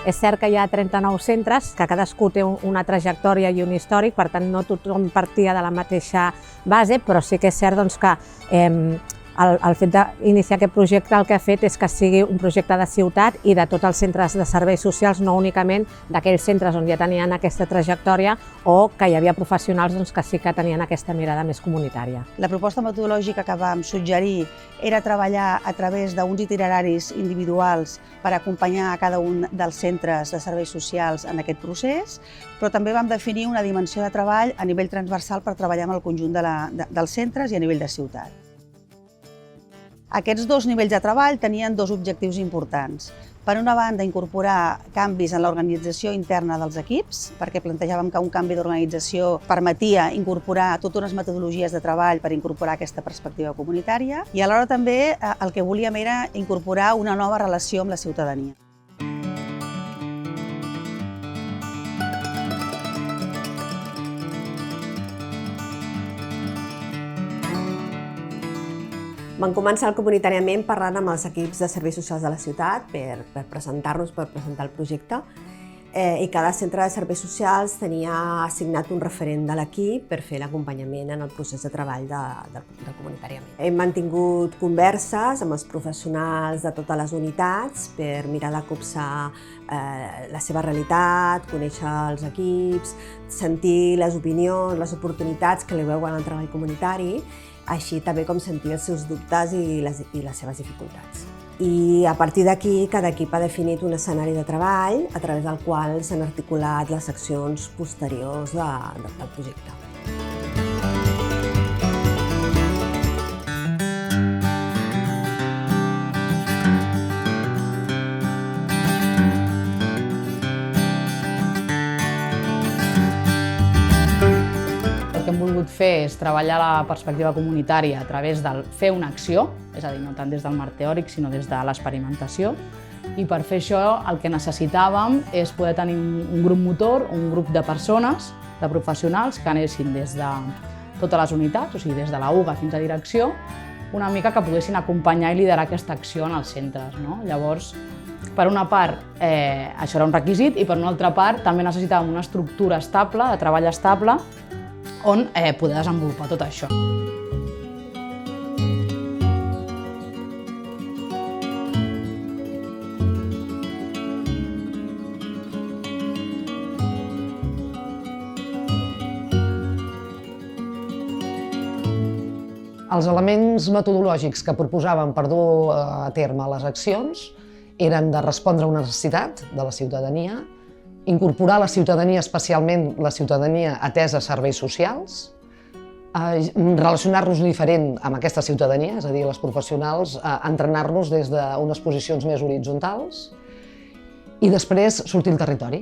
És cert que hi ha 39 centres, que cadascú té una trajectòria i un històric, per tant no tothom partia de la mateixa base, però sí que és cert que el fet d'iniciar aquest projecte el que ha fet és que sigui un projecte de ciutat i de tots els centres de serveis socials, no únicament d'aquells centres on ja tenien aquesta trajectòria o que hi havia professionals que sí que tenien aquesta mirada més comunitària. La proposta metodològica que vam suggerir era treballar a través d'uns itineraris individuals per acompanyar a cada un dels centres de serveis socials en aquest procés, però també vam definir una dimensió de treball a nivell transversal per treballar amb el conjunt dels centres i a nivell de ciutat. Aquests dos nivells de treball tenien dos objectius importants. Per una banda, incorporar canvis en l'organització interna dels equips, perquè plantejàvem que un canvi d'organització permetia incorporar totes unes metodologies de treball per incorporar aquesta perspectiva comunitària, i alhora també el que volíem era incorporar una nova relació amb la ciutadania. Vam començar comunitàriament parlant amb els equips de serveis socials de la ciutat per presentar-nos, per presentar el projecte, i cada centre de serveis socials tenia assignat un referent de l'equip per fer l'acompanyament en el procés de treball de comunitàriament. Hem mantingut converses amb els professionals de totes les unitats per mirar de copsar la seva realitat, conèixer els equips, sentir les opinions, les oportunitats que li veuen al treball comunitari, així també com sentir els seus dubtes i les seves dificultats. I a partir d'aquí, cada equip ha definit un escenari de treball a través del qual s'han articulat les accions posteriors del projecte. El que hem volgut fer és treballar la perspectiva comunitària a través del fer una acció, és a dir, no tant des del marc teòric, sinó des de l'experimentació. I per fer això el que necessitàvem és poder tenir un grup motor, un grup de persones, de professionals, que anessin des de totes les unitats, o sigui, des de la UGA fins a direcció, una mica que poguessin acompanyar i liderar aquesta acció en els centres. Llavors, per una part, això era un requisit, i per una altra part també necessitàvem una estructura estable, de treball estable, on poder desenvolupar tot això. Els elements metodològics que proposàvem per dur a terme les accions eren de respondre a una necessitat de la ciutadania, incorporar la ciutadania, especialment la ciutadania atesa a serveis socials, relacionar-nos diferent amb aquesta ciutadania, és a dir, les professionals, entrenar-nos des d'unes posicions més horitzontals i després sortir al territori.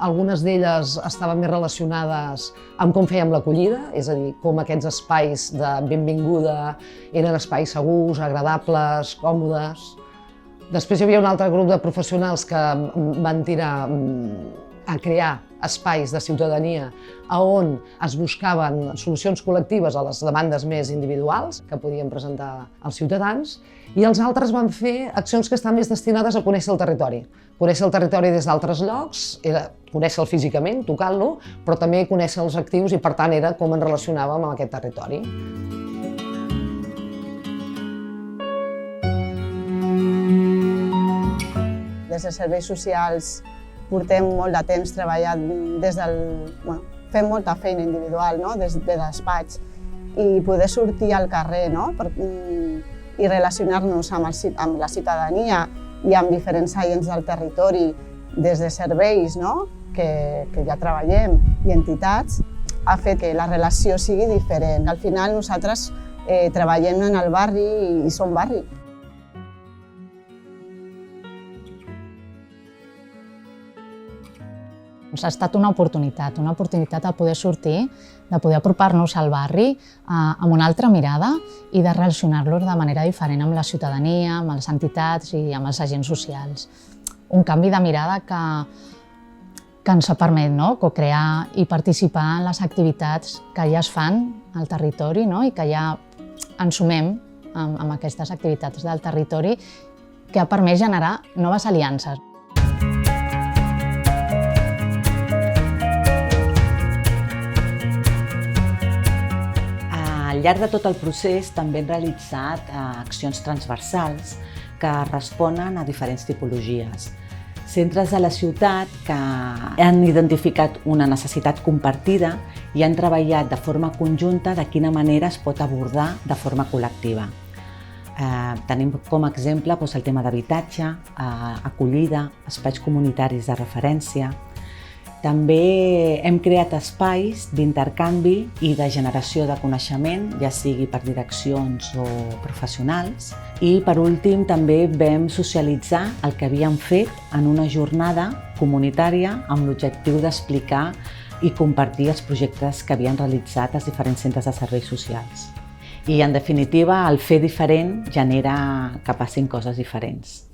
Algunes d'elles estaven més relacionades amb com fèiem l'acollida, és a dir, com aquests espais de benvinguda eren espais segurs, agradables, còmodes. Després hi havia un altre grup de professionals que van tirar a crear espais de ciutadania on es buscaven solucions col·lectives a les demandes més individuals que podien presentar els ciutadans, i els altres van fer accions que estan més destinades a conèixer el territori. Conèixer el territori des d'altres llocs, era conèixer-lo físicament, tocar-lo, però també conèixer els actius i, per tant, era com ens relacionàvem amb aquest territori. Des de serveis socials portem molt de temps treballant fent molta feina individual, des de despatx, i poder sortir al carrer i relacionar-nos amb la ciutadania i amb diferents agents del territori, des de serveis que ja treballem i entitats, ha fet que la relació sigui diferent. Al final nosaltres treballem en el barri i som barri. Ha estat una oportunitat de poder sortir, de poder apropar-nos al barri amb una altra mirada i de relacionar-los de manera diferent amb la ciutadania, amb les entitats i amb els agents socials. Un canvi de mirada que ens permet co-crear i participar en les activitats que ja es fan al territori i que ja ens sumem amb aquestes activitats del territori que ha permès generar noves aliances. Al llarg de tot el procés també hem realitzat accions transversals que responen a diferents tipologies. Centres de la ciutat que han identificat una necessitat compartida i han treballat de forma conjunta de quina manera es pot abordar de forma col·lectiva. Tenim com a exemple el tema d'habitatge, acollida, espais comunitaris de referència. També hem creat espais d'intercanvi i de generació de coneixement, ja sigui per direccions o professionals. I per últim també vam socialitzar el que havíem fet en una jornada comunitària amb l'objectiu d'explicar i compartir els projectes que havien realitzat els diferents centres de serveis socials. I en definitiva el fer diferent genera que passin coses diferents.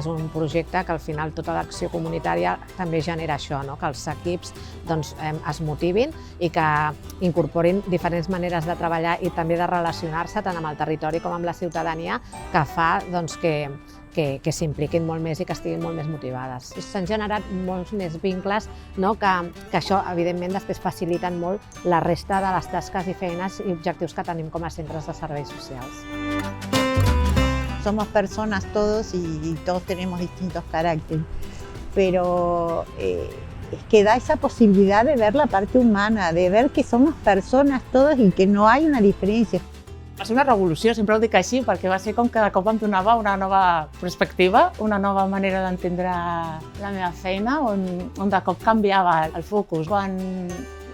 És un projecte que al final tota l'acció comunitària també genera això, que els equips es motivin i que incorporin diferents maneres de treballar i també de relacionar-se tant amb el territori com amb la ciutadania, que fa que s'impliquin molt més i que estiguin molt més motivades. S'han generat molts més vincles que això, evidentment, després faciliten molt la resta de les tasques i feines i objectius que tenim com a centres de serveis socials. Somos personas todos y todos tenemos distintos caracteres, pero es que da esa posibilidad de ver la parte humana, de ver que somos personas todos y que no hay una diferencia. Va ser una revolució, sempre ho dic així, perquè va ser com que de cop em donava una nova perspectiva, una nova manera d'entendre la meva feina, on de cop canviava el focus. Quan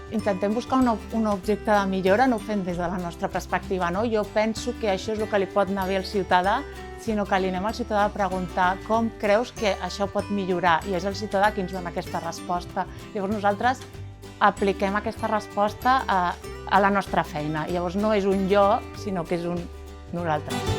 intentem buscar un objecte de millora, no ho fem des de la nostra perspectiva. Jo penso que això és el que li pot anar bé al ciutadà, sinó que li anem al ciutadà a preguntar com creus que això pot millorar, i és el ciutadà qui ens dona aquesta resposta. Llavors nosaltres apliquem aquesta resposta a la nostra feina. Llavors no és un jo, sinó que és un nosaltres.